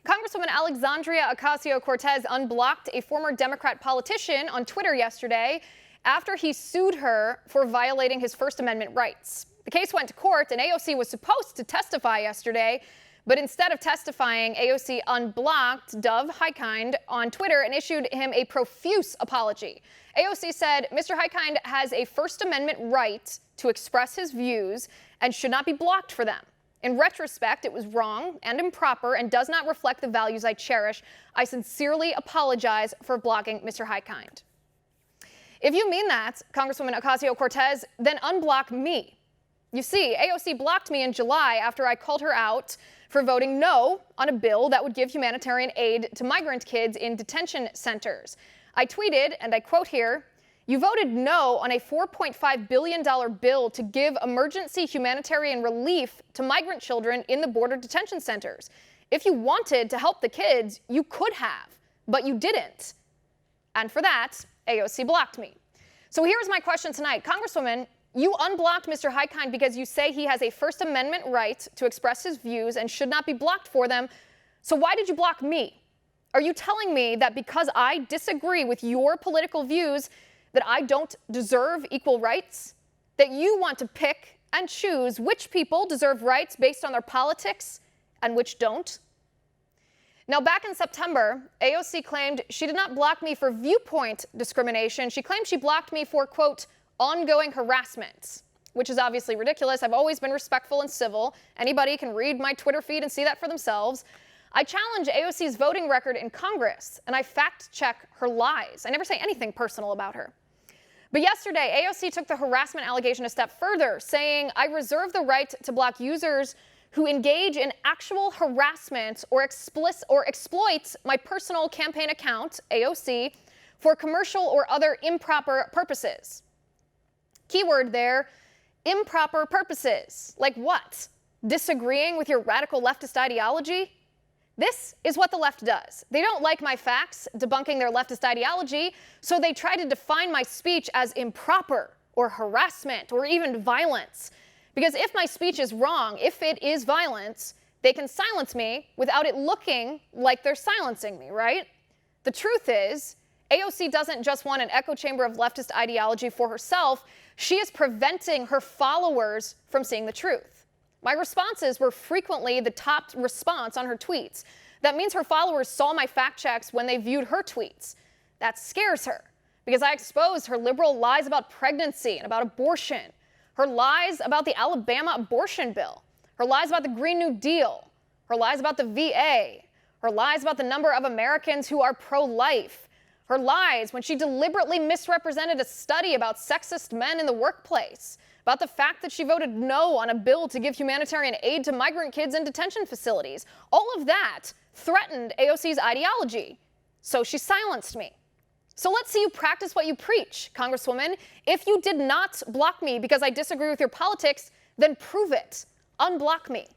Congresswoman Alexandria Ocasio-Cortez unblocked a former Democrat politician on Twitter yesterday after he sued her for violating his First Amendment rights. The case went to court, and AOC was supposed to testify yesterday, but instead of testifying, AOC unblocked Dov Highkind on Twitter and issued him a profuse apology. AOC said Mr. Highkind has a First Amendment right to express his views and should not be blocked for them. In retrospect, it was wrong and improper and does not reflect the values I cherish. I sincerely apologize for blocking Mr. Highkind. If you mean that, Congresswoman Ocasio-Cortez, then unblock me. You see, AOC blocked me in July after I called her out for voting no on a bill that would give humanitarian aid to migrant kids in detention centers. I tweeted, and I quote here, "You voted no on a $4.5 billion bill to give emergency humanitarian relief to migrant children in the border detention centers. If you wanted to help the kids, you could have, but you didn't." And for that, AOC blocked me. So here's my question tonight. Congresswoman, you unblocked Mr. Highkind because you say he has a First Amendment right to express his views and should not be blocked for them. So why did you block me? Are you telling me that because I disagree with your political views that I don't deserve equal rights? That you want to pick and choose which people deserve rights based on their politics and which don't? Now, back in September, AOC claimed she did not block me for viewpoint discrimination. She claimed she blocked me for, quote, ongoing harassment, which is obviously ridiculous. I've always been respectful and civil. Anybody can read my Twitter feed and see that for themselves. I challenge AOC's voting record in Congress, and I fact-check her lies. I never say anything personal about her. But yesterday, AOC took the harassment allegation a step further, saying, I reserve the right to block users who engage in actual harassment or exploit my personal campaign account, AOC, for commercial or other improper purposes. Keyword there, improper purposes. Like what? Disagreeing with your radical leftist ideology? This is what the left does. They don't like my facts debunking their leftist ideology, so they try to define my speech as improper or harassment or even violence. Because if my speech is wrong, if it is violence, they can silence me without it looking like they're silencing me, right? The truth is, AOC doesn't just want an echo chamber of leftist ideology for herself, she is preventing her followers from seeing the truth. My responses were frequently the top response on her tweets. That means her followers saw my fact checks when they viewed her tweets. That scares her because I exposed her liberal lies about pregnancy and about abortion, her lies about the Alabama abortion bill, her lies about the Green New Deal, her lies about the VA, her lies about the number of Americans who are pro-life, her lies when she deliberately misrepresented a study about sexist men in the workplace, about the fact that she voted no on a bill to give humanitarian aid to migrant kids in detention facilities. All of that threatened AOC's ideology, so she silenced me. So let's see you practice what you preach, Congresswoman. If you did not block me because I disagree with your politics, then prove it. Unblock me.